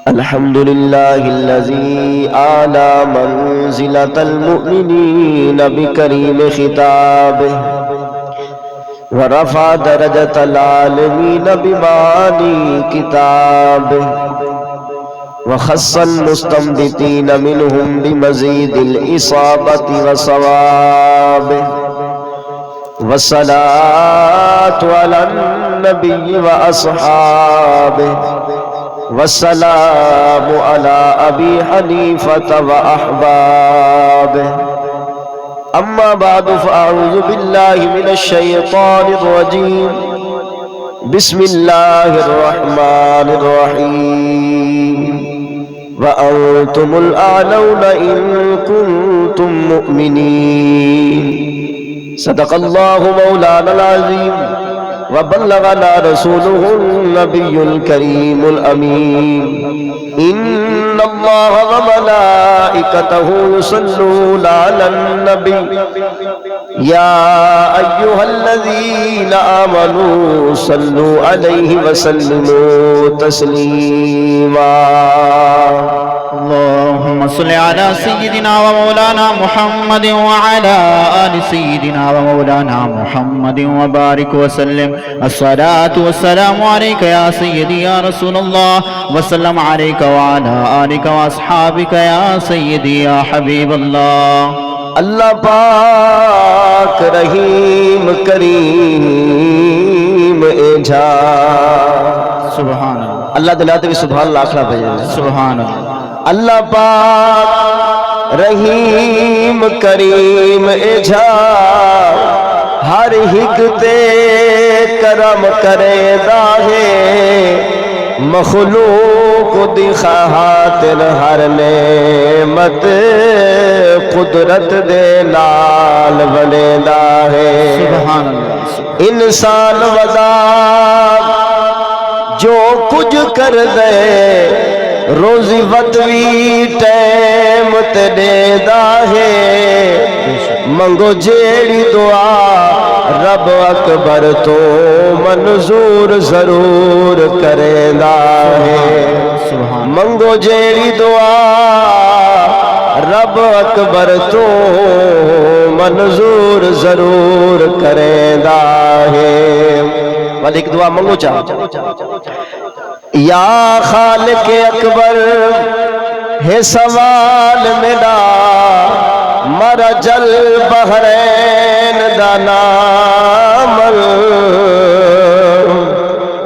الحمد لله الذي أعلى منزلة المؤمنين بكريم خطابه ورفع درجة العالمين بمعاني كتابه وخص المستنبطين منهم بمزيد الإصابة وصوابه والصلاة على النبي وأصحابه والسلام على أبي حنيفة وأحبابه أما بعد فأعوذ بالله من الشيطان الرجيم بسم الله الرحمن الرحيم وأنتم الأعلون إن كنتم مؤمنين صدق الله مولانا العظيم وبلغنا رسوله النبي الكريم الأمين إن الله وملائكته يصلون على النبي يا أيها الذين آمنوا صلوا عليه وسلموا تسليما اللهم صل على سيدنا ومولانا محمد وعلى آل سيدنا ومولانا محمد وبارك وسلم الصلاة والسلام عليك يا سيدي يا رسول الله وسلم عليك وعلى آلك وأصحابك يا سيدي يا حبيب الله اللہ پاک رحیم کریم اجا سبحان اللہ اللہ دلاتے بھی سبحان اللہ آخرہ بھیجے سبحان اللہ اللہ پاک رحیم کریم اجا ہر حکتے کرم کرے داہے مخلوق دی خاطر ہر نعمت قدرت دے نال ولیندہ ہے سبحان اللہ انسان ودا جو کچھ کر دے روزی وطوی ٹیم تے دیندہ ہے منگو جیڑی دعا رب اکبر تو منظور ضرور کریندہ ہے منگو جیڑی دعا رب اکبر تو منظور ضرور کریندہ ہے والی ایک دعا منگو چاہو یا خالق اکبر ہے سوال میرا مرجل بحرین دانامل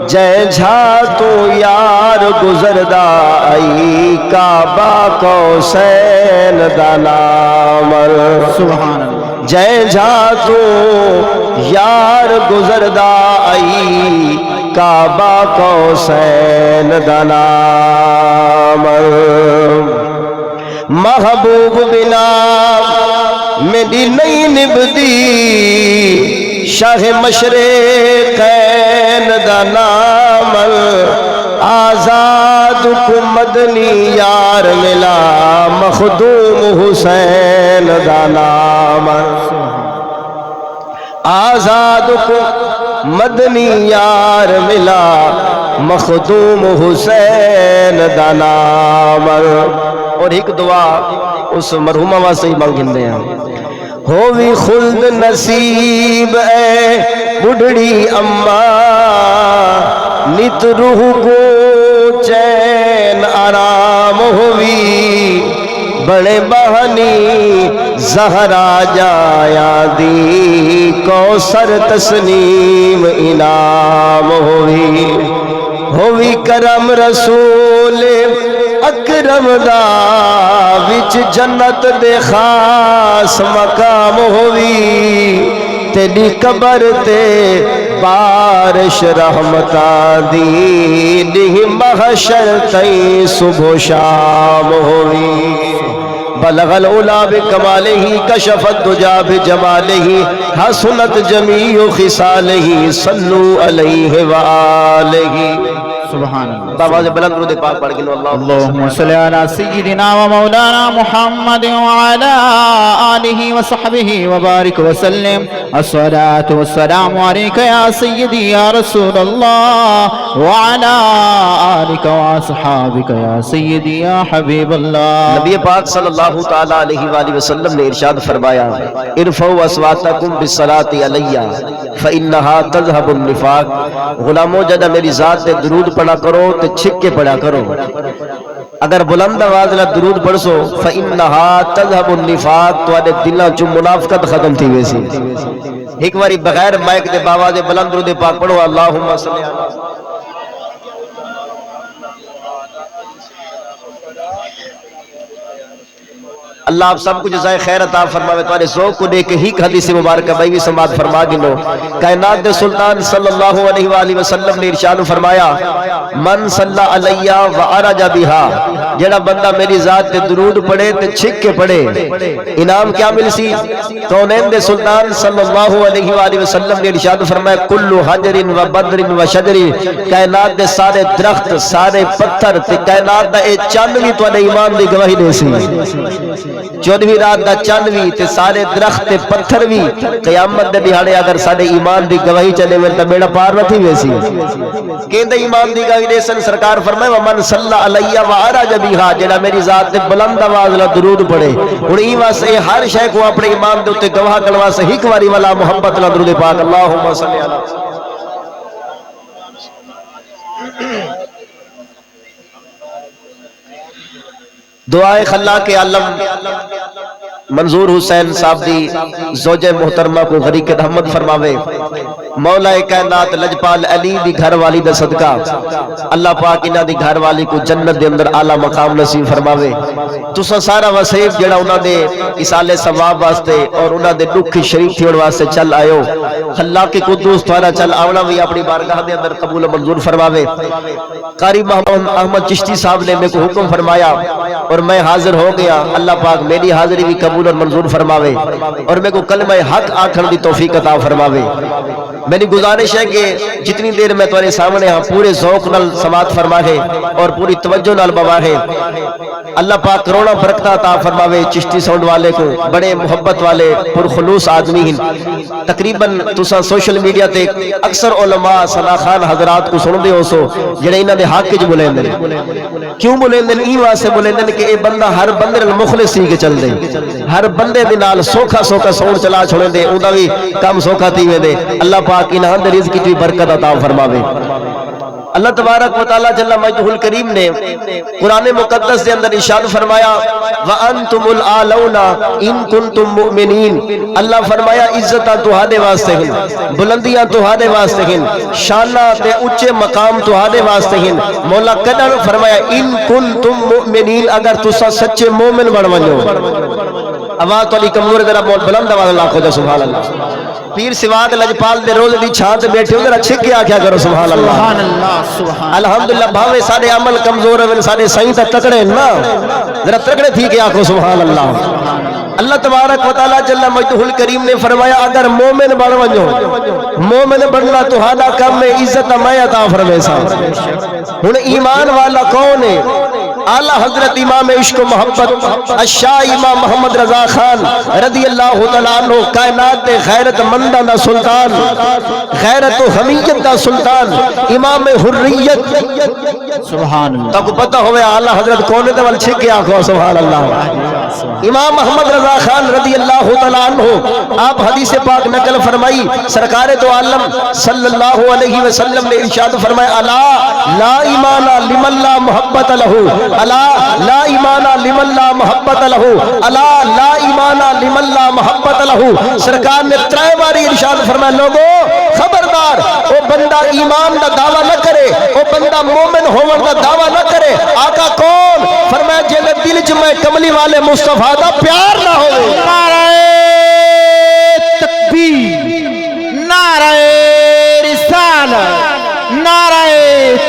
جے جھا تو یار گزردہ ای کعبہ کوسین دانامل سبحان اللہ جے جھا تو یار گزردہ ای کعبہ کوسین دانامل محبوب بنا میری نہیں نبدی شاہ مشرقین دا نامل آزاد کو مدنی یار ملا مخدوم حسین دا نامل آزاد کو مدنی یار ملا مخدوم حسین دا نامل اور ایک دعا اس مرحومہ واسطے ہی مانگندے ہیں ہووی خلد نصیب اے بڑھڑی اماں نت روح کو چین آرام ہووی بڑے بہنی زہرا جایا دی کوثر تسنیم انعام ہووی کرم رسول اکرم دا وچ جنت دے خاص مقام ہووی تیری قبر تے بارش رحمتہ دی محشر تئی صبح شام ہووی بلغ العلا بکمالہ کشف الدجا بجمالہ حسنت جمیع خصالہ صلو علیہ وآلہ سبحان اللہ بابا سے بلند درود پاک پڑھ کے لو اللہم صلی علی سیدنا و مولانا محمد وعلا آلہ وصحبہ وبارک وسلم الصلاة والسلام علیکہ یا سیدی یا رسول اللہ وعلى آلك وأصحابك يا سيدي يا حبيب الله. نبی پاک صلی اللہ تعالی علیہ وآلہ وسلم نے ارشاد فرمایا ارفعوا اصواتکم بالصلاۃ علیہ فانها تذهب النفاق. غلاموں جب میری ذات تے درود پڑھا کرو تے چھک کے پڑھا کرو. اگر بلند آواز نال درود پڑھسو فانها تذهب النفاق تواڈے دلاں چوں منافقت ختم تھی ویسی. ایک باری بغیر مائک دے باواز بلند درود پاک پڑھو اللہم صلی علی اللہ آپ سب کو جزائے خیر عطا فرماوے. تمہارے ذوق کو دیکھ کے ہی حدیث مبارکہ میں بھی سماعت فرما گنو. کائنات دے سلطان صلی اللہ علیہ وآلہ وسلم نے ارشاد فرمایا من صلی علیہ وعرج بها جڑا بندہ میری ذات تے درود پڑھے تے چھک کے پڑھے انعام کیا مل سی. کونین دے سلطان صلی اللہ علیہ وآلہ وسلم نے ارشاد فرمایا کل حجر و بدر و شجر کائنات دے سارے درخت سارے پتھر تے کائنات دا اے چند بھی تواڈے ایمان دی گواہی دے سی. 14ویں رات دا چند بھی تے سارے درخت تے پتھر بھی قیامت دے دہاڑے اگر سارے ایمان دی گواہی چلے میں تے بیڑا پار نہ تھی ویسی. کہندے ایمان دی گواہی دے سن سرکار فرمائے ومن صلی علیہ وعرج بها جڑا میری ذات تے بلند آواز نال درود پڑھے. ہن ای واسطے ہر شے کو اپنے ایمان دے اوتے گواہ کرن واسطے ایک واری والا محبت نال درود پاک اللہم صلی علی دعائے خلاق عالم منظور حسین صاحب دی زوج محترمہ کو غریق رحمت فرماوے. مولا کائنات لجپال علی دی گھر والی دا صدقہ اللہ پاک انہاں دی گھر والی کو جنت دے اندر اعلی مقام نصیب فرماوے. تساں سارا وسیب جڑا انہاں دے اصالے ثواب واسطے اور انہاں دے دکھ شریف تھیون واسطے چل آیو خلاق قدوس تھوڑا چل آونا بھی اپنی بارگاہ دے اندر قبول و منظور فرماوے. قاری محمد احمد چشتی صاحب نے میرے کو حکم فرمایا اور میں حاضر ہو گیا. اللہ پاک میری حاضری بھی قبول اور منظور فرماوے اور میں کو کلمہ حق آکھن دی توفیق عطا فرماوے. میری گزارش ہے کہ جتنی دیر میں تمہارے سامنے ہاں پورے ذوق نال سماعت فرمائے اور پوری توجہ نال بواہے. اللہ پاک کروڑا برکت عطا فرماوے. چشتی ساؤنڈ والے کو بڑے محبت والے پرخلوص آدمی ہیں. تقریباً تساں سوشل میڈیا تے اکثر علماء صلاح خان حضرات کو سن دے ہو سو جڑے انہاں دے حق وچ بولیندے کیوں بولیندے ای واسطے بولیندے کہ اے بندہ ہر بندے نال مخلص سی کے چل دے ہر بندے دے نال سوکھا سوکھا سون چلا چھوڑے دے اوندا بھی کم سوکھا تھی وے دے. اللہ پاک انہاں دے رزق کی برکت عطا فرماوے. اللہ تبارک و تعالی جل مجدہ الکریم نے قرآن مقدس دے اندر ارشاد فرمایا وَأَنْتُمُ الْأَعْلَوْنَ إِن كُنتُم مُؤْمِنِينَ. اللہ فرمایا عزتاں تہاڈے واسطے ہیں بلندیاں تہاڈے واسطے ہیں شاناں تے اونچے مقام تہاڈے واسطے ہیں. مولا کدن فرمایا ان کنتم مؤمنین اگر تساں سچے مومن بن ونجو. آواز تواڈی کمزور ذرا بہت بلند آواز اللہ کو سبحان اللہ. پیر سواد لجپال دے روز دی چھان تے بیٹھے ہو ذرا چھک کے آکھیا کرو سبحان اللہ سبحان اللہ. الحمدللہ بھاوے سارے عمل کمزور ہیں سارے صحیح تے تکڑے نا ذرا تکڑے تھی کے آکھو سبحان اللہ. اللہ تبارک و تعالی جل مجدہ الکریم نے فرمایا اگر مومن بن ونجو مومن بننا تہاڈا کم ہے عزت میں عطا فرمائے سا. ہن ایمان والا کون ہے؟ اعلی حضرت امام عشق و محبت الشاہ امام محمد رضا خان رضی اللہ تعالیٰ عنہ کائنات دے غیرت مندہ دا سلطان غیرت و حمیت دا سلطان امام حریت سبحان اللہ. تب پتہ ہوئے اعلی حضرت کون ہے وال چھکے آنکھو سبحان اللہ. امام محمد رضا خان رضی اللہ تعالیٰ عنہ آپ حدیث پاک نقل فرمائی سرکار دو عالم صلی اللہ علیہ وسلم نے ارشاد فرمایا الا لا ایمان لمن لا محبت لہو الا لا ایمان لمن لا محبت لہو الا لا ایمان لمن لا محبت لہو. سرکار نے 3 باری ارشاد فرمایا لوگو خبردار او بندہ ایمان دا دعویٰ نہ کرے او بندہ مومن ہون دا دعویٰ نہ کرے. آقا کون؟ فرمایا جے دل چ میں کملی والے مصطفیٰ دا پیار نہ ہوئے. نعرہ تکبیر نعرہ رسالت نعرہ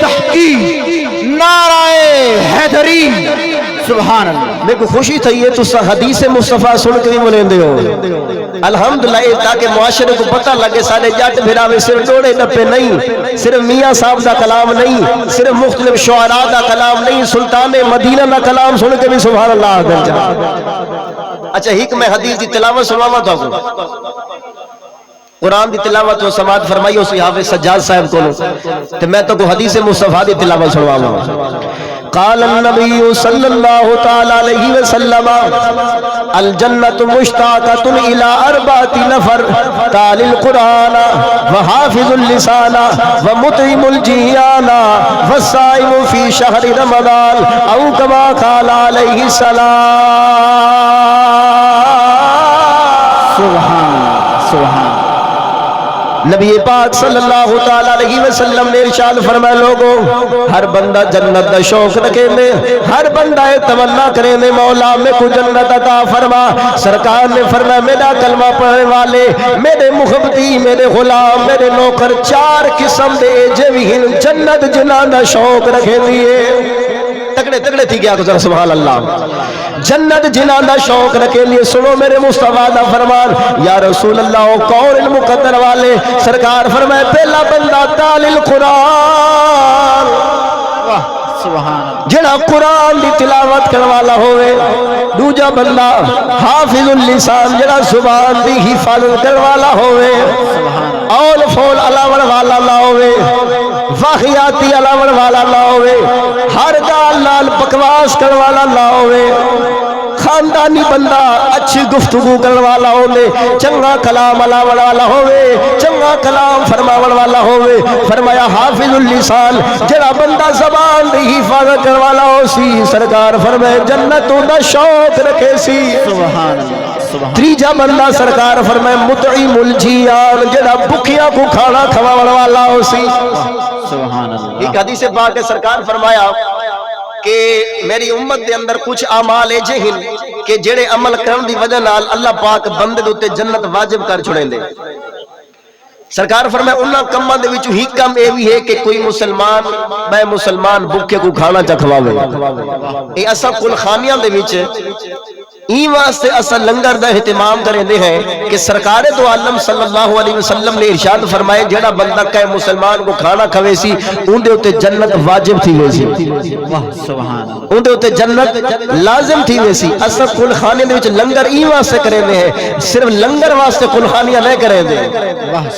تحقیق نعرہ حیدری سبحان اللہ. میں کو خوشی تھی ہے تو حدیث مصطفیٰ سن کے بھی بولیں دے ہو الحمدللہ تاکہ معاشرے کو پتہ لگے سارے جٹ بھراوے صرف ڈوڑے ڈپے نہیں صرف میاں صاحب دا کلام نہیں صرف مختلف شعراء دا کلام نہیں سلطان مدینہ دا کلام سن کے بھی سبحان اللہ در جا. اچھا ایک میں حدیث دی تلاوت سنواواں تو قرآن دی تلاوت و سماعت فرمائی اس حافظ سجاد صاحب کو تے میں تو کو حدیث مصطفیٰ دی تلاوت سنواواں. قال النبی صلی اللہ تعالی علیہ وسلم الجنت مشتاقۃ الی اربعۃ نفر تالی القرآن وحافظ اللسان ومطعم الجیعان والصائم فی شہر رمضان او کما قال علیہ السلام. سبحان سبحان. نبی پاک صلی اللہ تعالی علیہ وسلم نے ارشاد فرمایا لوگو ہر بندہ جنت دا شوق رکھے میں ہر بندہ تمنا کرے میں مولا میں کو جنت عطا فرما. سرکار نے فرمایا میرا کلمہ پڑھنے والے میرے محبتی میرے غلام میرے نوکر چار قسم دے جو بھی جنت جنان دا شوق رکھے دیئے. تگڑے تگڑے تھی گیا گزر سبحان اللہ. جنت جنان دا شوق رکھے لیے سنو میرے مصطفیٰ دا فرمان. یا رسول اللہ کون المقدر والے؟ سرکار فرمائے پہلا بندہ تالی القرآن سبحان جڑا قرآن دی تلاوت کروالا ہوئے. دوجا بندہ حافظ اللسان جڑا زبان دی حفاظت کروالا ہوئے. اول فول علاوہ والا نہ ہوئے واقعاتی علاوہ والا نہ ہوئے ہر گال لال بکواس کروالا نہ ہوئے. خاندانی بندہ اچھی گفتگو کرنے والا ہوئے چنگا کلام علاوہ والا ہوئے چنگا کلام فرماون والا ہوئے. فرمایا حافظ اللسان جڑا بندہ زبان دی حفاظت کرنے والا ہو سی. سرکار فرمائے جنتوں دا شوق رکھے سی. سبحان سبحان. تیجا بندہ سرکار فرمائے مطعم الجیعان جڑا بکھیاں کو کھانا کھواون والا ہو سی. سبحان اللہ. ایک حدیث پاک کے سرکار فرمایا کہ میری امت دے اندر کچھ اعمال جہن کہ جڑے عمل کرن دی وجہ نال اللہ پاک بندے دے تے جنت واجب کر چھڑیں دے. سرکار فرمائے انہاں کماں دے وچوں ہی کم اے وی ہے کہ کوئی مسلمان بے مسلمان بھوکے کو کھانا چا کھواوے. اے اسا کل خانیاں دے وچ ای واسطے اسا لنگر دا اہتمام کریں دے ہیں کہ سرکار دو عالم صلی اللہ علیہ وسلم نے ارشاد فرمائے جڑا بندہ کہے مسلمان کو کھانا کھوے سی ان دے اتے جنت واجب تھی وے سی. سبحان ان دے اتے جنت لازم تھی وے سی. اسا کل خانے دے وچ لنگر ای واسطے کریں دے ہیں صرف لنگر واسطے کل خانیاں نہیں کریں دے.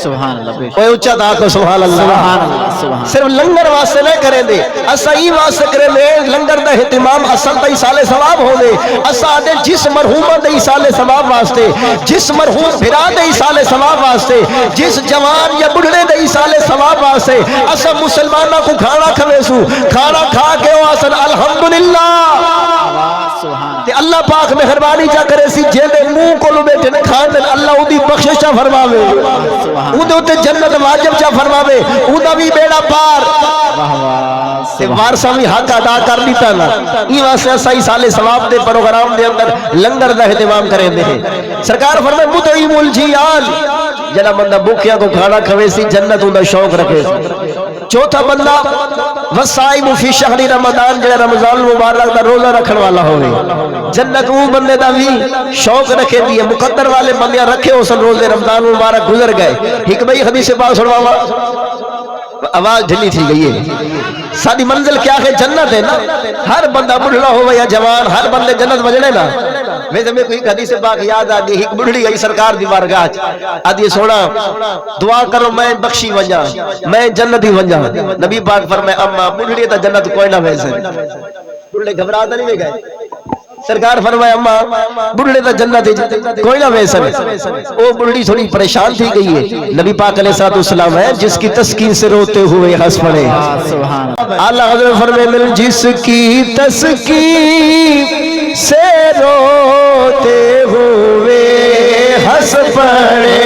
سبحان اللہ. اوے اونچا دا کو سبحان اللہ. سبحان اللہ. سبحان. صرف لنگر واسطے نہیں کریں دے اسا ای واسطے کریں دے لنگر دا اہتمام اصل تے سال ثواب ہو دے. اسا دے جس مرحومہ دے سال ثواب واسطے جس مرحوم بھرا دے سال ثواب واسطے جس جوان یا بڑھڑے دے سال ثواب واسطے اسا مسلمانہ کو کھانا کھوے سو کھانا کھا کے وہ اصل الحمدللہ تے اللہ پاک مہربانی چا کرے سی جے دے منہ کو لو بیٹھے نے کھان دے اللہ او دی بخشش چا فرماوے او دے تے جنت واجب چا فرماوے او دا بھی بیڑا پار تے وارثہ بھی حق ادا کر دیتا نا. ای واسطے صحیح سال ثواب دے پروگرام دے اندر لنگر دا اہتمام کریں دے. سرکار فرمائے مطعم الجیعان جڑا بندہ بھوکیا کو کھانا کھوے سی جنت دا شوق رکھے. چوتھا بندہ والصائم فی شہر رمضان جڑا رمضان المبارک دا روزہ رکھن والا ہوئے جنت وہ بندے دا بھی شوق رکھے دیئے. مقدر والے بندیاں رکھے اس روزے رمضان المبارک گزر گئے. ایک بھئی حدیث پاک سنواوا آواز ڈھلی تھی گئی ہے. ساری منزل کیا ہے جنت ہے نا. ہر بندہ بڑھڑا ہو یا جوان ہر بندے جنت وجنے نا. ویسے میں کوئی حدیث پاک یاد آگئی ایک بڑھڑی گئی سرکار دی بارگاہ آدھی سونا دعا کرو میں بخشی ونجا میں جنت ہی ونجا. نبی پاک فرمائے اما بڑھڑی تا جنت کوئی نہ ویسے. بڑھڑے گھبراتا نہیں گئے. سرکار فرمائے اما بڑھڑے تا جنت کوئی نہ ویسے. او بڑھڑی تھوڑی پریشان تھی گئی ہے. نبی پاک علیہ السلام ہے جس کی تسکین سے روتے ہوئے ہنس پڑے. اللہ حضرت فرمائے جس کی تسکین سے روتے ہوئے ہنس پڑے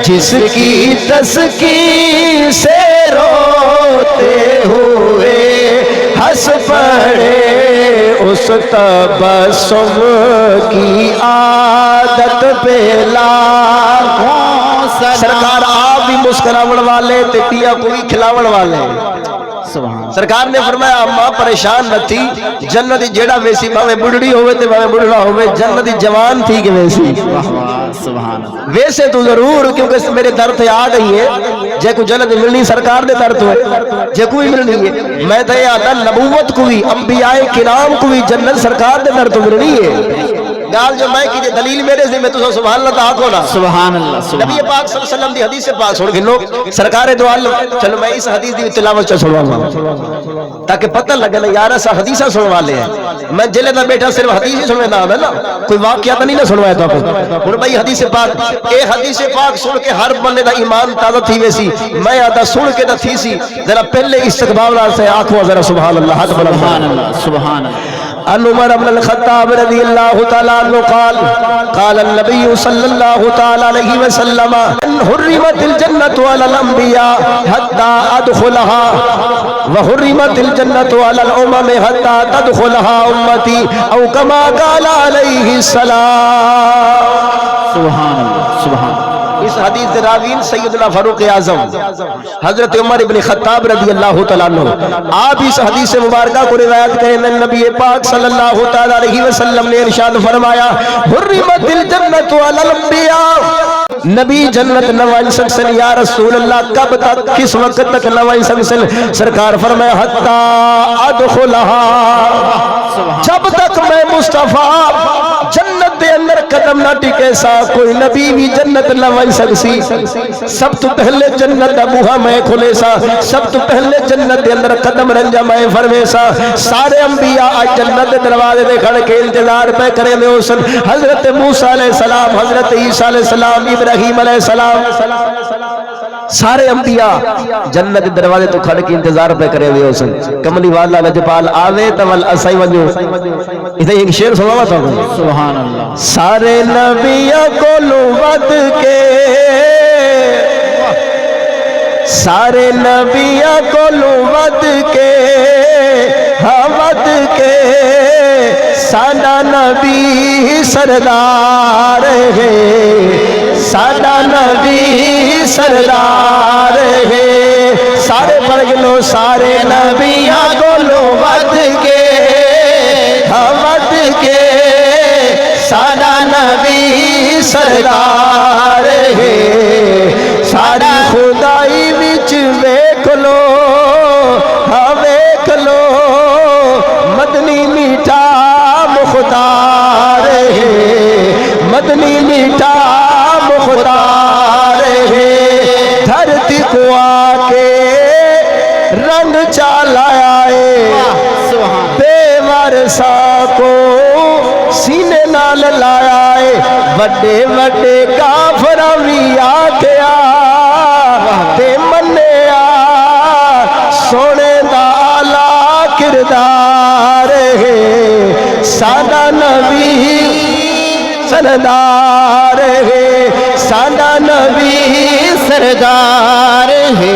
جس کی تسکین سے روتے ہوئے ہنس پڑے اس تبسم کی عادت پہ لاکھوں سرکار آپ بھی مسکراون والے تے پیا کو بھی کھلاون والے. سرکار نے فرمایا اماں پریشان نہ تھی جنت جیڑا ویسی باوے بڑھڑی ہوئے تے باوے بڑھڑا ہوئے جنت جوان تھی کہ ویسی ویسے تو ضرور کیونکہ میرے در تے آ گئی ہے جے کو جنت ملنی سرکار دے در تو ہے جے کوئی ملنی ہے. میں تے آدھا نبوت کو بھی انبیاء کرام کو بھی جنت سرکار دے در تو ملنی ہے. گال جو میں کی دلیل میرے ذمہ تو سبحان اللہ تا آکھو نا سبحان اللہ سبحان نبی پاک صلی اللہ علیہ وسلم دی حدیث پاک سن گنو سرکار دو عالم چلو میں اس حدیث دی تلاوت چ سنواواں تاکہ پتہ لگے نا یار اس حدیثاں سنوا لے میں جلے دا بیٹھا صرف حدیث ہی سننا ہے نا کوئی واقعہ تو نہیں نہ سنوایا تو ہن بھائی حدیث پاک اے حدیث پاک سن کے ہر بندے دا ایمان تازہ تھی ویسی میں آدا سن کے دا تھی سی ذرا پہلے استقبال سے آنکھوں ذرا سبحان اللہ حق بلند سبحان اللہ سبحان اللہ عن عمر بن الخطاب رضی اللہ تعالی عنہ قال قال النبي صلی اللہ تعالی علیہ وسلم حرمت الجنة على الانبیاء حتى ادخلها وحرمت الجنة على الامم حتى تدخلها امتی او كما قال علیہ السلام سبحان اللہ سبحان اللہ اس حدیث راوین سیدنا فاروق اعظم حضرت عمر ابن خطاب رضی اللہ تعالیٰ عنہ آپ اس حدیث مبارکہ کو روایت کریں نبی پاک صلی اللہ تعالیٰ علیہ وسلم نے ارشاد فرمایا حرمت الجنت علی الانبیاء نبی جنت نوائن سکسن یا رسول اللہ کب تک کس وقت تک نوائن سکسن سرکار فرمایا حتی ادخلها جب تک میں مصطفیٰ جنت دے اندر قدم نہ ٹکے سا کوئی نبی بھی جنت نوائن سکسی سب تو پہلے جنت ابوہا میں کھلے سا سب تو پہلے جنت دے اندر قدم رنجا میں فرمے سا سارے انبیاء آج جنت دروازے دے کھڑ کے انتظار پہ کرے میں اسن حضرت موسیٰ علیہ السلام حضرت عیسیٰ علیہ السلام ابراہیم علیہ السلام سارے انبیاء جنت دروازے تو کھڑ کے انتظار پہ کرے ہوئے اسن کملی والا لجپال آوے تول اسائی ونجو ادھے ایک شعر سنوا تھا سبحان اللہ سارے نبیوں کو لوبت کے سارے نبیوں کو لوبت کے حمد کے سادہ نبی سردار ہے سادہ نبی سردار ہے سارے پڑھ گلو سارے نبیوں کو لوبت کے حمد کے سادہ نبی سردار ہے ساری خدائی وچ ویکھ لو ہاں ویکھ لو مدنی میٹھا مختار ہے مدنی میٹھا مختار ہے دھرتی کو آ کے رنگ چلایا ہے بے ورثہ کو سینے نال لایا ہے وڈے وڈے کافراں وی آکھیا تے منیا سونے دا اعلیٰ کردار ہے سادہ نبی سردار ہے سادہ نبی سردار ہے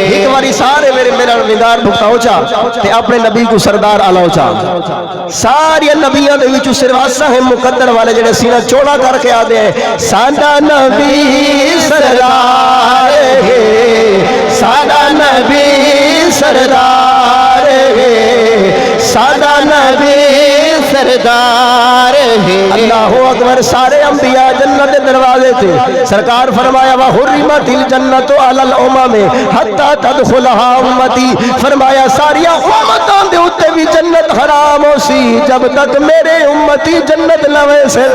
ایک باری سارے میرا ندار بھگتا ہو چاہ تے اپنے نبی کو سردار آلہ ہو چاہ ساری نبیوں دے وچوں صرف اساں ہیں مقدر والے جڑے سینہ چوڑا کر کے آدھے ہیں سادہ نبی سردار ہے سادہ نبی سردار ہے سادہ نبی سردار ہے اللہ اکبر سارے انبیاء جنت دروازے تھے سرکار فرمایا وحرمت الجنت علی الامم حتی تدخلها امتی فرمایا ساری امتوں دے اوتے بھی جنت حرام ہو سی جب تک میرے امتی جنت نہ ویسے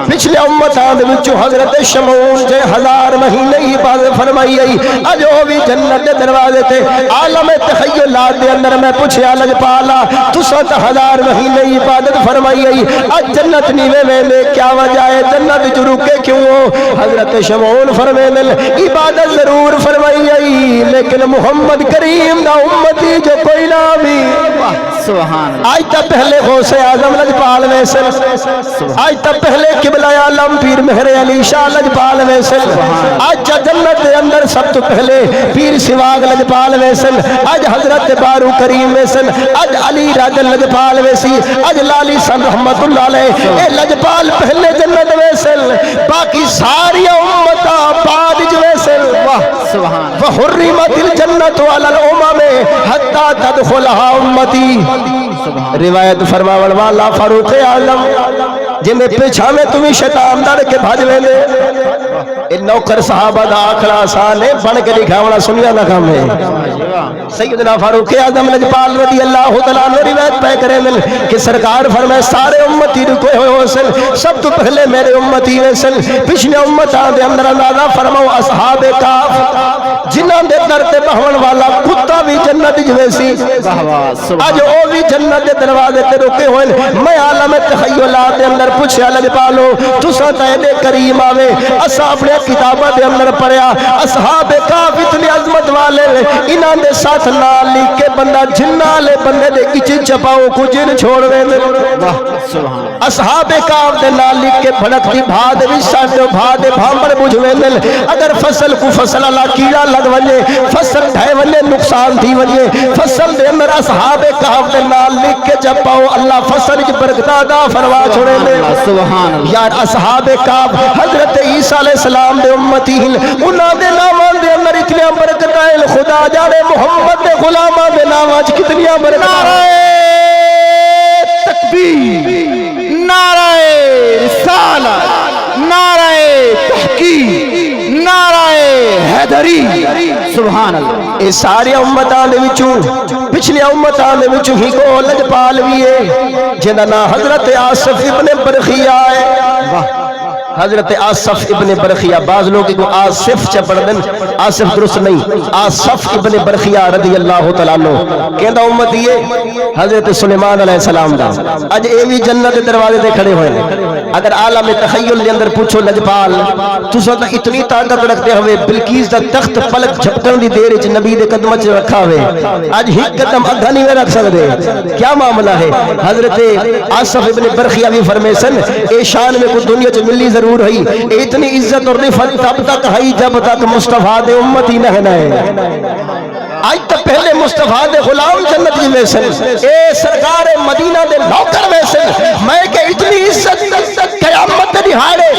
پچھلے امتاں دے وچوں حضرت شمعون جے 1000 مہینے عبادت فرمائی آئی اج او بھی جنت دے دروازے تے عالم تخیلات دے اندر میں پوچھیا لجپالا تساں 1000 مہینے عبادت فرمائی آئی اج جنت نیوے میں کیا وجہ ہے جنت جو رکے کیوں ہو حضرت شمعون فرمائے دل عبادت ضرور فرمائی آئی لیکن محمد کریم دا امتی جو کوئی نامی سبحان آج تا پہلے غوث اعظم لجپال ویسل آج تا پہلے قبلہ عالم پیر مہر علی شاہ لجپال ویسل آج جنت دے اندر سب تو پہلے پیر سواگ لجپال ویسل آج حضرت بارو کریم ویسل آج علی راجل لجپال ویسی آج لالی سن رحمت اللہ علیہ اے لجپال پہلے جنت ویسل باقی ساری امتا بعد جو ویسل سبحان وحرمت الجنت علی الامم حتی تدخلها امتی روایت فرماون والا فاروق اعظم جن میں پیچھا میں تمہیں شیطان ڈر کے بھاج لیں دے نوکر صحابہ دا آکھڑا آسان ہے، بن کے دکھاونا سنیا نہ کام ہے۔ سیدنا فاروق اعظم لجپال رضی اللہ تعالیٰ عنہ روایت پہ کریں مل کہ سرکار فرمائے سارے امتی رکوے ہوئے ہو سن، سب تو پہلے میرے امتی ہوئے سن، پچھلے امتاں دے اندر اندازہ فرماؤ اصحاب کاف جنہاں دے در تے بہون والا کتا بھی جنت جوے سی، آج او بھی جنت دے دروازے تے رکے ہوئے۔ میں عالم تخیلات دے اندر پوچھا لجپالو تساں تے دے کریم آوے، اساں اپنے کتاباں دے اندر پڑھیا اصحاب کاف اتنی عظمت والے انہاں دے ساتھ نال لکھ کے بندہ جنہ لے بندے دے اچ چپاؤ کو جن چھوڑ وے۔ اصحاب کاف دے نال لکھ کے بھڑکتی بھا دے وچ ساڈو بھا دے بھامبر بجھ ویندن، اگر فصل کو فصل اللہ کیڑا لگ ونجے، فصل ڈھے ونجے نقصان تھی ونجے، فصل دے اندر اصحاب کاف دے نال لکھ کے چپاؤ اللہ فصل وچ برکت عطا فرما چھوڑے دے۔ سبحان اللہ یار اصحاب کاف حضرت عیسیٰ علیہ السلام دے امتی ہیں، انہاں دے ناماں دے اندر اتنی برکتاں ہیں، خدا جانے محمد دے غلاماں دے ناماں وچ کتنی برکتاں۔ تکبیر، نعرہ رسالت، نعرہ تحقیق، نعرہ حیدری، سبحان اللہ۔ اے سارے امتاں دے وچوں پچھلے امتاں دے وچوں ہی کو لجپال بھی ہے جنہاں نام حضرت آصف ابن برخیہ ہے۔ حضرت آصف ابن برخیہ، بعض لوگ کو آصف چا پڑھ دن، آصف درست نہیں، آصف ابن برخیہ رضی اللہ تعالیٰ عنہ کہندہ امت یہ حضرت سلیمان علیہ السلام دا، اج اے بھی جنت دروازے دے کھڑے ہوئے ہیں۔ اگر عالم تخیل دے اندر پوچھو لجپال تساں تے اتنی طاقت رکھتے ہوئے بلقیس دا تخت پلک جھپکن دی دیر وچ نبی دے قدماں وچ رکھا ہوئے، اج ایک قدم اگا نہیں رکھ سکدے، کیا معاملہ ہے؟ حضرت آصف ابن برخیہ بھی فرمائے سن اے شان میں کوئی دنیا وچ ملی ضرور ہے، اتنی عزت اور رفعت تب تک ہے جب تک مصطفیٰ دے امتی نہ ہے۔ آج تک پہلے مصطفیٰ دے غلام جنت میں سن، اے سرکار مدینہ دے نوکر میں سن، میں کہ اتنی عزت قیامت دے دہاڑے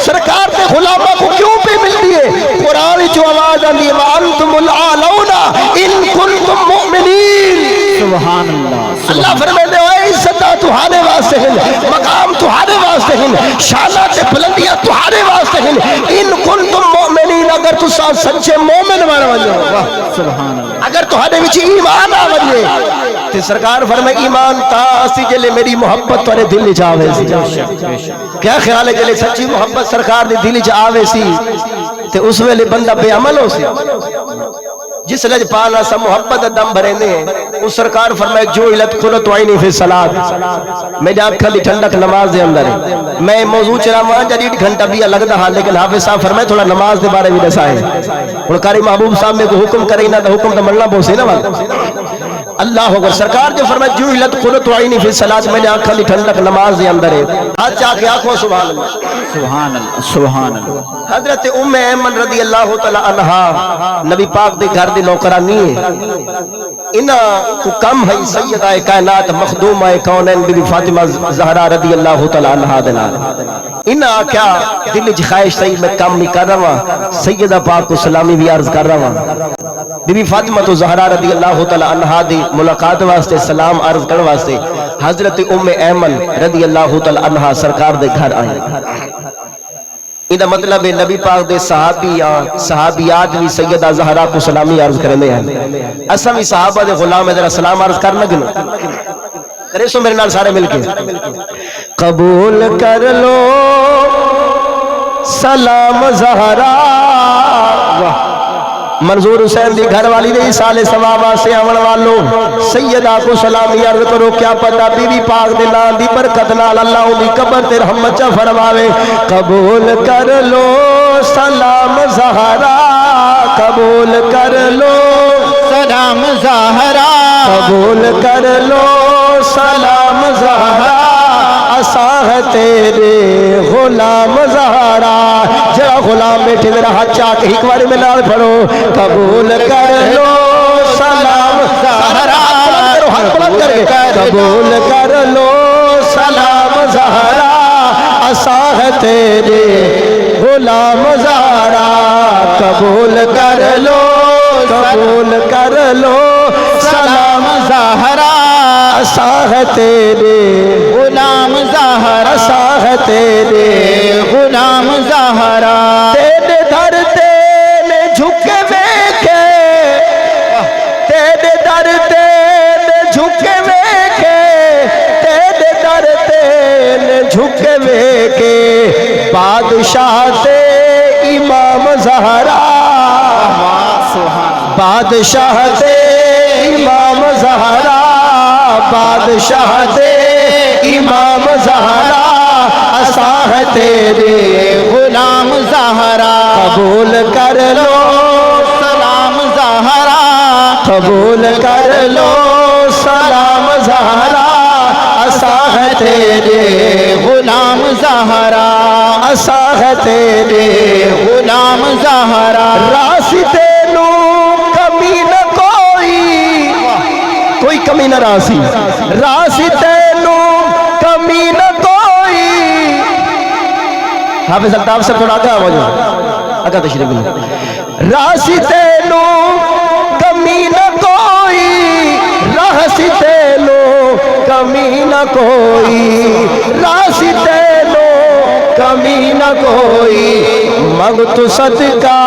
سرکار دے غلامہ کو کیوں پہ ملتی ہے؟ قرآن جو آواز آندی وَأَنْتُمُ الْعَالَوْنَ إِن كُنْتُم مُؤْمِنِينَ۔ سبحان اللہ، اللہ فرمائے دے اے عزتہ تمہارے واسطے ہیں، مقام تمہارے واسطے ہیں، شانات بلندیاں تمہارے واسطے ہیں، ان کنتم مؤمنین اگر تو سچے مومن بن وجو، سبحان اللہ، اگر تمہارے وچ ایمان آ وجے تے سرکار فرمائے ایمان تا اسی جلے میری محبت تورے دل وچ آوے سی۔ کیا خیال ہے جلے سچی محبت سرکار دے دل وچ آوے سی تے اس ویلے بندہ بے عمل ہو سی۔ جس لجپال سا محبت دم بھرے نے اس سرکار فرمائے جو علت قرۃ عینی فی الصلاۃ، میں آنکھاں دی ٹھنڈک نماز دے اندر ہے۔ میں موضوع چلا وہاں جدید گھنٹہ بھی لگتا ہاں لیکن حافظ صاحب فرمائے تھوڑا نماز دے بارے میں دسائے، اور قاری محبوب صاحب میں کو حکم کرے نہ تو حکم تو مننا بوسے نا اللہ اکبر۔ سرکار جو فرمائے جو علت قرۃ عینی فی الصلاۃ، میں آنکھاں دی ٹھنڈک نماز دے اندر ہے، ہاتھ چاہ کے آنکھوں سبحان اللہ، سبحان اللہ، سبحان اللہ۔ حضرت ام ایمن رضی اللہ تعالی عنہا نبی پاک دے گھر دی نوکرانی ہے، انہاں کو کم ہے سیدہ کائنات مخدومہ کونین بی بی فاطمہ زہرا رضی اللہ تعالی عنہا دے نال، انہاں کیا دل وچ خواہش تھی میں کام نہیں کر رہا ہوں، سیدہ پاک کو سلامی بھی عرض کر رہا ہوں، بی بی فاطمہ تو زہرا رضی اللہ تعالی عنہا دی ملاقات واسطے سلام عرض کرنے واسطے حضرت ام ایمن رضی اللہ تعالی عنہا سرکار دے گھر آئے۔ یہ مطلب ہے نبی پاک دے صحابیات بھی سیدہ زہرا کو سلامی عرض کرنے ہیں، اساں بھی صحابہ دے غلام ذرا سلام عرض کرنا گن کرے سو میرے نال سارے مل کے قبول کر لو سلام زہرا۔ منظور حسین دی گھر والی دے سال ثوابہ سے آون والو سیدہ کو سلامی عرض کرو، کیا پتہ بی بی پاک دے نام دی برکت نال اللہ دی قبر تے رحمت چا فرماوے۔ قبول کر لو سلام زہرا، قبول کر لو سلام زہرا، قبول کر لو سلام زہرا، اساں ہے تیرے غلام زہرا۔ جڑا غلام بیٹھے میرا ہاتھ چاک ایک بار میں نال پڑھو، قبول کر لو سلام زہرا، قبول کر لو سلام زہرا، اساں ہے تیرے غلام زہرا۔ قبول کر لو، قبول کر لو سلام زہرا، اساں ہے تیرے غلام زہرا، اساں ہے تیرے غلام زہرا، تیرے جھکے ویکے بادشاہ تے امام زہرا بادشاہ تے امام زہرا بادشاہ تے امام زہرا اساں تیرے غلام زہرا قبول کر لو سلام زہرا قبول کر لو سلام زہرا اساں تیرے غلام زہرا اساں تیرے غلام زہرا راستے نو کمی نہ کوئی کمی نہ راستے نو کمی نہ کوئی حافظ الطاف سے تھوڑا آگے آواز آگے تشریف لیں راستے نو کمی نہ کوئی راستے نو کمی نہ کوئی راستے نو کمی نہ کوئی منگت صدقہ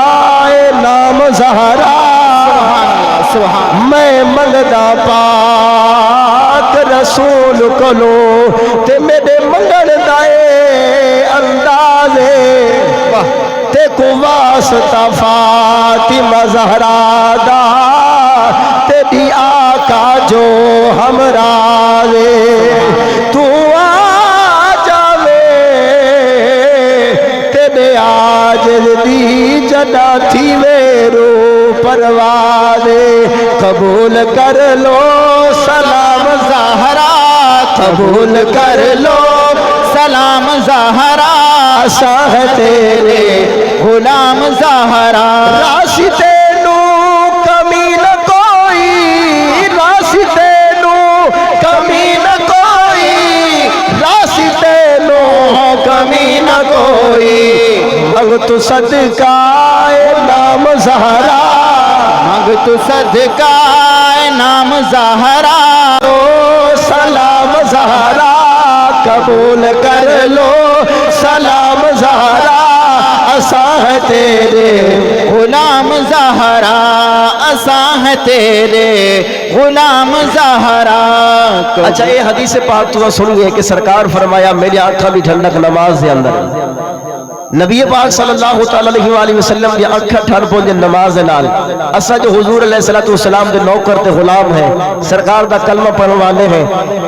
نام زہرا میں منگدا پاک رسول کلو تے میرے منگن دائے اندازے تے کو واسطہ فاطمہ زہرا دا تے دی آقا جو ہمراہے تو آ جاوے تیرے آج دی جدا تھی میرو پروازے قبول کر لو سلام زہرا قبول کر لو سلام زہرا اساں تیرے غلام زہرا راستے نو کمی نہ کوئی راستے نو کمی نہ کوئی راستے نو کمی نہ کوئی منگت صدقہ نام زہرا منگت صدقہ نام زہرا سلام زہرا قبول کر لو سلام زہرا اساں تیرے غلام زہرا اساں تیرے غلام زہرا اچھا یہ حدیث پاک تو سن گئے کہ سرکار فرمایا میری آنکھاں بھی ٹھنڈک نماز دے اندر نبی پاک صلی اللہ علیہ وآلہ وسلم دی آنکھاں ٹھن پہنچے نماز دے نال اسا جو حضور علیہ السلام دے نوکر تے غلام ہیں سرکار دا کلمہ پڑھنے والے ہیں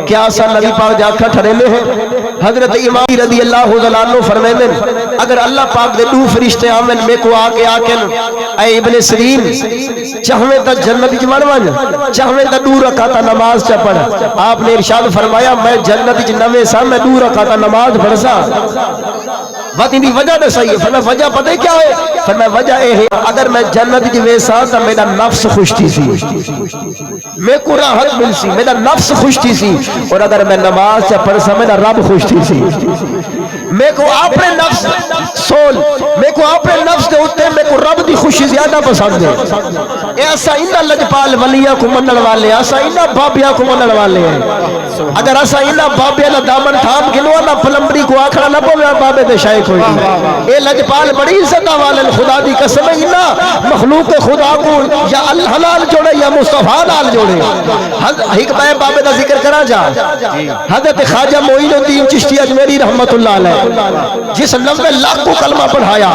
کیا اسا نبی پاک دی آنکھاں ٹھریلے ہیں حضرت امام رضی اللہ عنہ فرمائیں اگر اللہ پاک دے دو فرشتے آمن میں کو آکے اے ابن سیرین چاہویں تا جنت وچ وڑ ون چاہویں تا 2 رکعت نماز چ پڑھ آپ نے ارشاد فرمایا میں جنت وچ نویں سا میں 2 رکعت نماز پڑھسا وقت دی وجہ نہ صحیح ہے فرمایا وجہ پتہ کیا ہے فرمایا وجہ اے ہے اگر میں جنت وچ ویسا تا میرا نفس خوش تھی سی میں کو راحت مل سی میرا نفس خوش تھی سی اور اگر میں نماز چ پڑھسا میرا رب خوش تھی سی میں کو اپنے نفس سول میں کو اپنے نفس دے اوتے میں کو رب دی خوشی زیادہ پسند ہے ایسا انہاں لجپال ولیاں کو منن والے ایسا انہاں بابیاں کو منن والے ہیں اگر ایسا انہاں بابیاں دا دامن تھام کے نو نہ پلمبری کو آکھنا نہ پوے بابے دے شائع کوئی اے لجپال بڑی عزت والے خدا دی قسم ہے انہاں مخلوق خدا کو یا الحلال جوڑے یا مصطفیٰ نال جوڑے ایک بابے دا ذکر کرا جا حضرت خواجہ معین الدین چشتی اجمیری رحمت اللہ علیہ جس 90 لاکھ کو کلمہ پڑھایا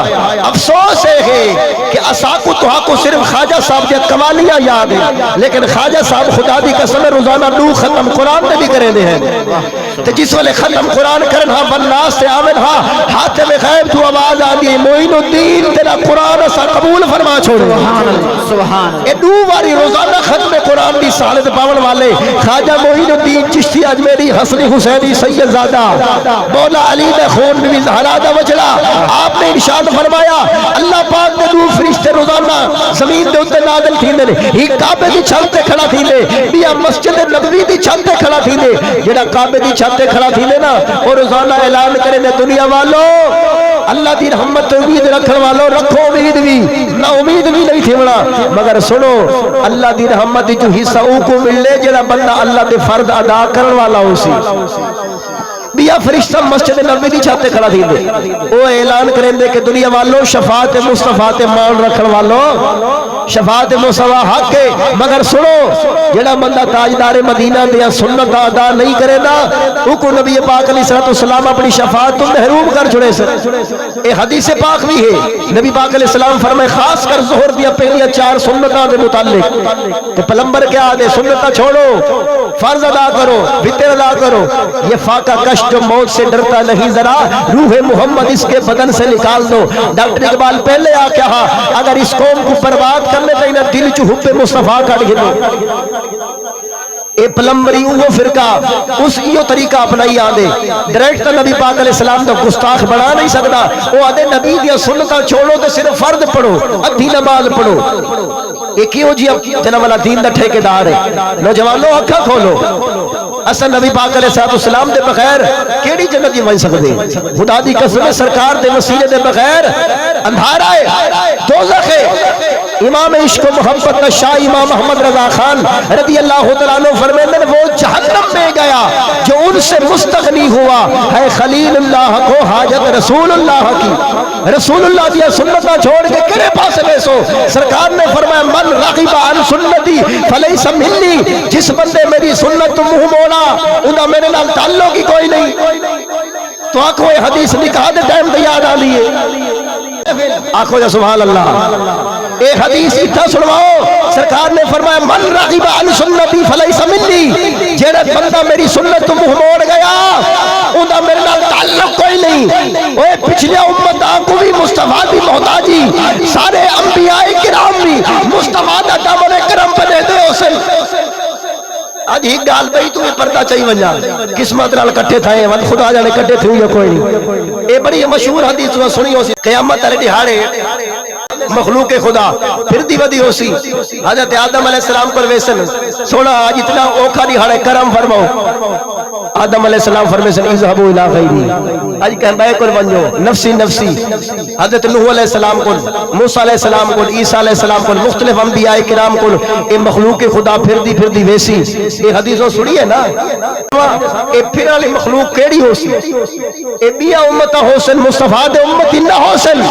افسوس ہے کہ اسا کو تو کو صرف خواجہ صاحب دی کمالیاں یاد ہیں لیکن خواجہ صاحب خدا دی قسم روزانہ 2 ختم قرآن میں بھی کریں دے ہیں تو جس والے ختم قرآن کرن ہاں بنناس سے آمن ہاں ہاتھ میں غیب تو آواز آدھی معین الدین تیرا قرآن اسا قبول فرما چھوڑے سبحان اے 2 باری روزانہ ختم قرآن دی سالت پاون والے خواجہ معین الدین چشتی اجمیری حسنی حسینی سید زادہ مولا علی دے خون بھی زہرا دا وجلا آپ نے ارشاد فرمایا اللہ پاک نے 2 فرشتے روزانہ زمین دے اوتے نازل تھیندے نے ہی کعبے دی چھت تے کھڑا تھیندے بیا مسجد نبوی دی چھت تے کھڑا تھیندے جڑا کعبے دی چھت تے کھڑا تھیندے نا اور روزانہ اعلان کرے نے دنیا والو اللہ دی رحمت امید رکھن والو رکھو امید بھی نہ امید بھی نہیں تھیونا مگر سنو اللہ دی رحمت جو حصہ او کو ملے جڑا بندہ اللہ دے فرض ادا کرن والا ہو سی بھی یا فرشتہ مسجد نبوی دی چھت تے کھڑا تھیندے او اعلان کرندے کہ دنیا والوں شفاعت مصطفیٰ تے مان رکھن والوں شفاعت مصطفیٰ حق ہے، مگر سنو جڑا بندہ تاجدار مدینہ دیا سنت ادا نہیں کرے نا او کو نبی پاک علیہ السلام اپنی شفاعت تو محروم کر چھڑے سے۔ اے حدیث پاک بھی ہے، نبی پاک علیہ السلام فرمائے خاص کر ظہر دیا پہلیا 4 سنتاں دے متعلق کہ پیغمبر کیا دے سنتاں چھوڑو، فرض ادا کرو، وتر ادا کرو، یہ فاقہ کش جو موت سے ڈرتا نہیں ذرا روح محمد اس کے بدن سے نکال دو۔ ڈاکٹر اقبال پہلے آ کہا اگر اس قوم کو برباد کرنے تو انہیں دل چو حب مصطفیٰ کٹ گئے اے پلمبری وہ فرقہ اس ایو طریقہ اپنائی آدھے ڈائریکٹ نبی پاک علیہ السلام تو گستاخ بنا نہیں سکتا، وہ آدھے نبی دیا سنتاں چھوڑو تو صرف فرد پڑھو، ادھی نماز پڑھو۔ یہ کیوں جی جناب والا دین دا ٹھیکیدار ہے؟ نوجوانوں اکھا کھولو، اصل نبی پاک علیہ السلام دے بغیر کیڑی جنت جی بن سکدے؟ خدا دی قسم سرکار دے وسیلے دے بغیر اندھارا ہے، دوزخ ہے۔ امام عشق و محبت کا شاہ امام محمد رضا خان رضی اللہ تعالیٰ عنہ فرمیندے وہ جہنم میں گیا جو ان سے مستغنی ہوا ہے خلیل اللہ کو حاجت رسول اللہ کی، رسول اللہ دیا سنتہ چھوڑ کے کنے پاس لے سو۔ سرکار نے فرمایا من رغب عن سنتی فلیس منی، جس بندے میری سنت تو منہ موڑا انہا میرے نال تعلق ہی کوئی نہیں۔ تو آنکھوں یہ حدیث نکاح دے ٹائم تے یاد آ لیے، آنکھوں یا سبحان اللہ، اے حدیث اتھا سنواؤ۔ سرکار نے فرمایا من رغب عن سنتی فلیس منی، جیڑے بندہ میری سنت تو منہ موڑ گیا انہا میرے نال تعلق کوئی نہیں۔ اوے پچھلے امتاں کو بھی مصطفیٰ دی محتاجی، سارے انبیاء کرام بھی مصطفیٰ دا دامن کرم بنے دے اسے۔ آج ایک گال بھئی تمہیں پردہ چاہی ونجا قسمت نال کٹھے تھائے ون خدا جانے کٹھے تھے یا کوئی نہیں۔ اے بڑی مشہور حدیث سنی ہو سی قیامت علی دہاڑے مخلوق خدا پھر دی ودی ہو سی حضرت آدم علیہ السلام کو ویسن سونا آج اتنا اوکھا دہاڑے کرم فرماؤ۔ آدم علیہ السلام فرمے سن اذهبوا الى غیری، آج کہن بائے کل ونجو نفسی نفسی۔ حضرت نوح علیہ السلام کو، موسیٰ علیہ السلام کو، عیسیٰ علیہ السلام کو، مختلف انبیاء کرام کو اے مخلوق خدا پھر دی ویسی۔ یہ حدیثوں سنی ہے نا، اے پھر والی مخلوق کیڑی ہو سی؟ اے بیا امتہ حسن مصطفیٰ دے امتی نہ حسن،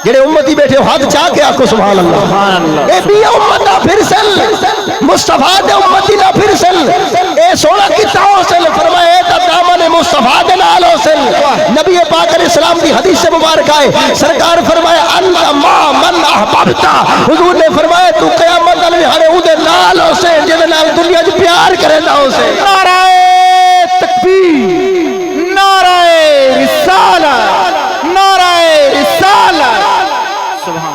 جڑے امتی بیٹھے ہو ہاتھ چاہ کے آکو سبحان اللہ۔ اے بیا امتہ پھر سن مصطفیٰ دے امتی نہ پھر سن، اے سونا کتا حسن فرمائے اے تا دامن مصطفیٰ دے نال حسن۔ نبی پاک علیہ السلام دی حدیث سے مبارک آئے سرکار فرمائے انت ما من احبابتا، حضور نے فرمائے تو قیامت علیہ ہرے او دے نال حسن جدے نال دنیا جو پیار کرے دا حسن۔ نعرہ تکبیر، نعرہ رسالت، نعرہ رسالت۔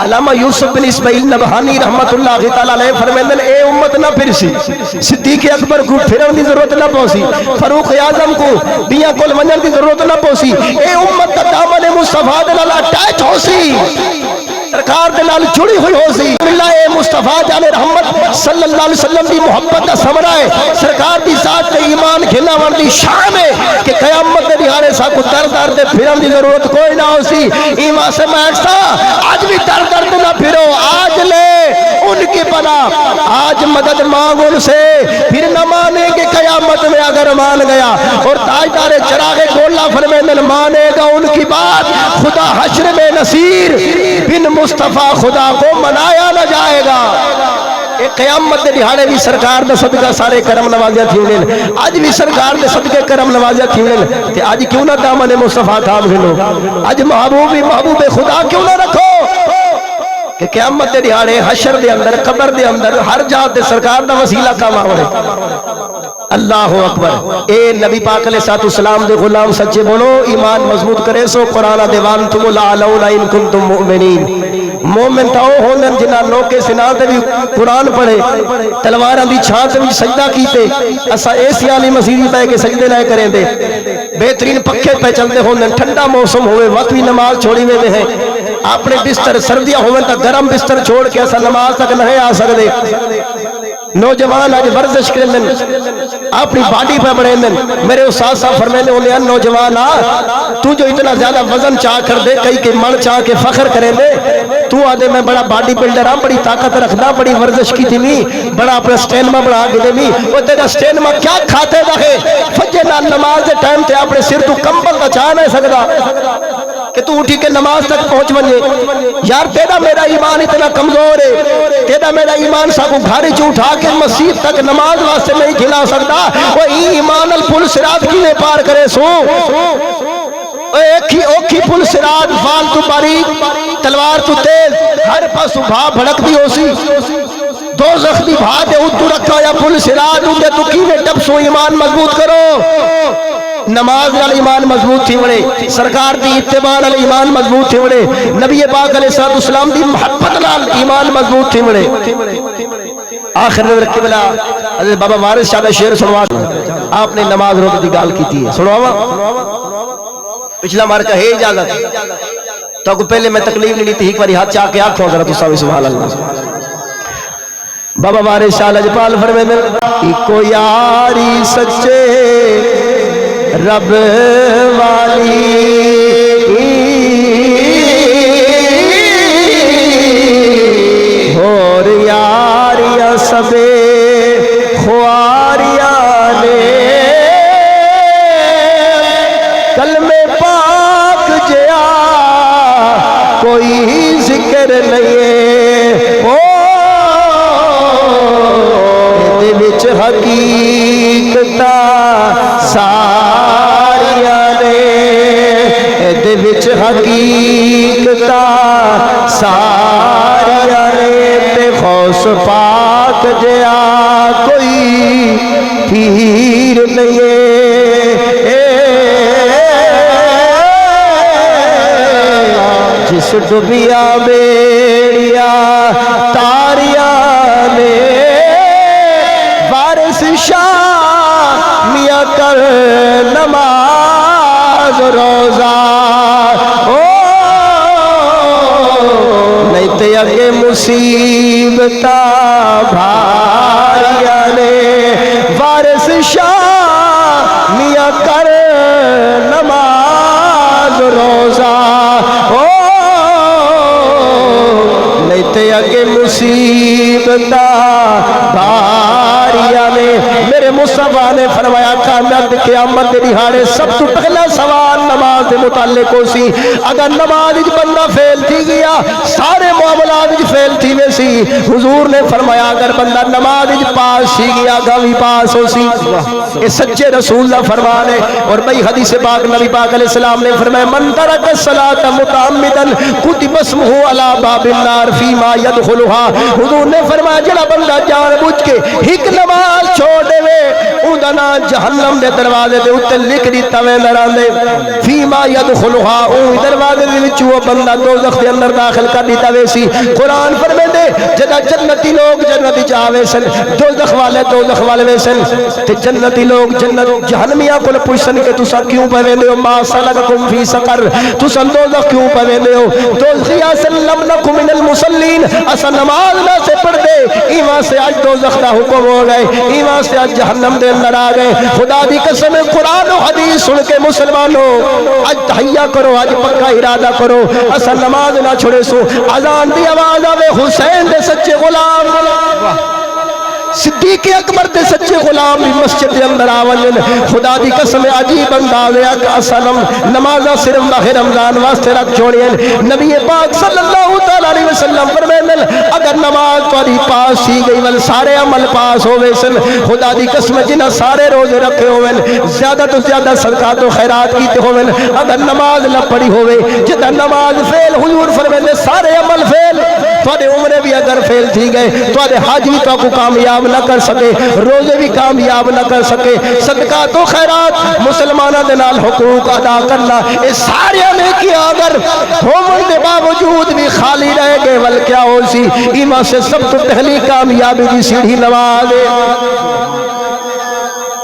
علامہ یوسف بن اسماعیل نبہانی رحمت اللہ تعالیٰ علیہ فرمیندن اے امت نہ پھر سی، صدیق اکبر کو پھرن دی ضرورت نہ پوسی، فاروق اعظم کو دیاں کول ونجن دی ضرورت نہ پوسی، اے امت دا دامن مصطفیٰ دے نال اٹیچ ہو سی، سرکار دے نال جڑی ہوئی ہو سی۔ اللہ اے مصطفیٰ جان رحمت صلی اللہ علیہ وسلم دی محبت دا ثمرہ ہے، سرکار دی ذات تے ایمان کھلنا ون دی شان ہے کہ قیامت دے دہاڑے سا کو در دے پھرن دی ضرورت کوئی نہ ہو سی۔ ایمان سے میں آج بھی در نہ پھرو، آج لے ان کی پناہ، آج مدد مانگ ان سے، پھر نہ مانے گے قیامت میں اگر مان گیا۔ اور تاجدار چراغ گولہ فرمیندن مانے گا ان کی بات، خدا حشر میں نصیر، بن مصطفیٰ خدا کو منایا نہ جائے گا۔ ایک قیامت دے دہاڑے بھی سرکار دے صدقہ سارے کرم نوازیاں تھیونیں، آج بھی سرکار دے صدقے کرم نوازیاں تھیونیں، تے آج کیوں نہ دامن مصطفیٰ تھام گھنو، آج محبوب خدا کیوں نہ رکھو کہ قیامت دے دہاڑے حشر دے اندر قبر دے اندر ہر جات دے سرکار دا وسیلہ کام آوڑے۔ اللہ اکبر۔ اے نبی پاک علیہ السلام دے غلام سچے بولو، ایمان مضبوط کرے سو قرآن دیوان تم العلون ان کنتم مؤمنین۔ مومن تاؤ ہوندن جنہ لوکے سنان تے بھی قرآن پڑھے، تلواراں دی چھان تے بھی سجدہ کیتے، اسا ایسی علی مسیحی پہ کے سجدے نہ کریں دے، بہترین پکھے پہ چلتے ہوندن، ٹھنڈا موسم ہوئے وقت بھی نماز چھوڑی میں ہیں، اپنے بستر سردیاں ہوئے تا گرم بستر چھوڑ کے ایسا نماز تک نہیں آ سکتے۔ نوجوان آج ورزش کریں اپنی باڈی پہ بڑھیں دن، میرے استاد صاحب فرمینے ہونے نوجوان تو جو اتنا زیادہ وزن چاہ کر دے، کئی کے من چاہ کے فخر کریں دے، تو آدھے میں بڑا باڈی بلڈر ہاں، بڑی طاقت رکھنا، بڑی ورزش کی تھی می، بڑا اپنا سٹینما بڑھا کے دے می، وہ تیرا سٹینما کیا کھاتے رہے؟ فجر نال نماز دے ٹائم تے اپنے سر تو کمبل بچا نہیں سکتا کہ تو اٹھی کے نماز تک پہنچ ونجے۔ یار تیرا میرا ایمان اتنا کمزور ہے، تیرا میرا ایمان ساکو گھاری چ اٹھا کے مسجد تک نماز واسطے نہیں کھلا سکتا، وہ ایمان الپل صراط کی نے پار کرے سو، ایک ہی اوکھی پل صراط فال تو باریک تلوار تو تیز، ہر پاس بھا بھڑک دی ہو سی، دو زخمی بھا دے اتو رکھا یا پل صراط اندے تو کیویں ٹپ سو ایمان مضبوط کرو۔ نماز نال ایمان مضبوط تھی وڑے، سرکار دی اتباع نال ایمان مضبوط تھی وڑے، نبی پاک علیہ الصلوۃ والسلام دی محبت نال ایمان مضبوط تھی وڑے۔ آخر نظر قبلہ حضرت بابا وارث شاہ دا شعر سنوا، آپ نے نماز روک دی گال کی تھی، سنواوا؟ پچھلا مار کا ہے اجازت تو کو پہلے میں تکلیف نہیں لیتی، ایک باری ہاتھ چاہ کے آنکھوں ذرا تو ساوی سبحان اللہ۔ بابا وارث شاہ لجپال فرمائے ایکو یاری سچے رب والی، اور یاریاں سبے خواریاں نے، کلمے پاک جیا کوئی ذکر نہیں، او دے وچ حقیقت ساریاں نے، دے وچ حقیقت ساریاں نے، تے خوش پاک جیا کوئی پیر نہیں، جس ڈبیا بیڑیا تاریاں نے، وارث شاہ میاں کر نماز روزہ، نہیں تے اگے مصیبت بھاریاں نے، وارث شاہ میاں کر نماز روزہ، نہیں تے اگے مصیبت بھاریاں نے۔ میرے مصطفیٰ نے فرمایا قیامت قیامت دے دہاڑے سب تو پہلا سوال نماز دے متعلق ہو سی، اگر نماز وچ بندہ فیل تھی گیا سارے معاملات وچ فیل تھی وے سی۔ حضور نے فرمایا اگر بندہ نماز وچ پاس تھی گیا گا بھی پاس ہو سی، یہ سچے رسول اللہ فرمان ہے۔ اور بھئی حدیث پاک نبی پاک علیہ السلام نے فرمایا من ترک الصلاۃ متعمدا کتب اسمہ علی باب النار فیما یدخلها، حضور نے فرمایا جڑا بندہ جان بوجھ کے ایک نماز چھوڑ دے اوندا نام جہنم دے دروازے دے اوتے لکھ دیتا وے نراندے فیما یدخلها، او دروازے دے وچ وہ بندہ دوزخ دے اندر داخل کر دیتا وے سی۔ قرآن فرماندے جدا جنتی لوگ جنت وچ آوے سن، دوزخ والے وے سن، تے جنتی لوگ جنت جہنمیاں کول پوچھن کہ تساں کیوں پویندے ہو، ما سلککم فی سقر، تساں دوزخ کیوں پویندے ہو؟ دوزخیا سلم لکم من المصلین، اساں نماز نہ سے پڑھ دے ایمان سے آج دوزخ دا حکم ہو گئے، ایمان سے آج جہنم دے اندر آ گئے۔ خدا دی قسم قرآن و حدیث سن کے مسلمانوں آج تحیہ کرو، آج پکا ارادہ کرو، اساں نماز نہ چھوڑے سو۔ اذان دی آواز آوے حسین دے سچے غلام، صدیق اکبر دے سچے غلام بھی مسجد دے اندر آوجن، خدا دی قسم عجیب انداز ہے کہ اسلم نمازہ صرف ماہ رمضان واسطے رکھ چھوڑین۔ نبی پاک صلی اللہ تعالیٰ علیہ وسلم فرمائے اگر نماز تاری پاس ہی گئی ول سارے عمل پاس ہوئے سن۔ خدا دی قسم جنہ سارے روزے رکھے ہوئے زیادہ تو زیادہ صدقات و خیرات کیتے ہوئے، اگر نماز نہ پڑھی ہوئے جدہ نماز فیل، حضور فرمائے سارے عمل فیل، تھوڑے عمرے بھی اگر فیل تھی گئے، تھوڑے حج بھی تو کو کامیاب نہ کر سکے، روزے بھی کامیاب نہ کر سکے، صدقات و خیرات مسلمانہ دے نال حقوق ادا کرنا، اس سارے نے کیا اگر ہومن دے باوجود بھی خالی رہ گئے ول کیا ہو سی؟ ایمان سے سب تو پہلی کامیابی دی سیڑھی نماز ہے۔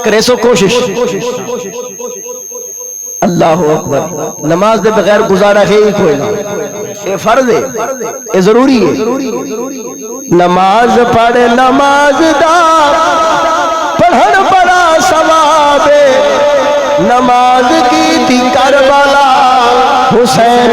کرے سو کوشش، اللہ اکبر، نماز دے بغیر گزارا ہے ہی کوئی نہ، یہ فرض ہے، یہ ضروری ہے۔ نماز پڑھ نماز دا پڑھن بڑا ثواب ہے، نماز کی تھی کربلا حسین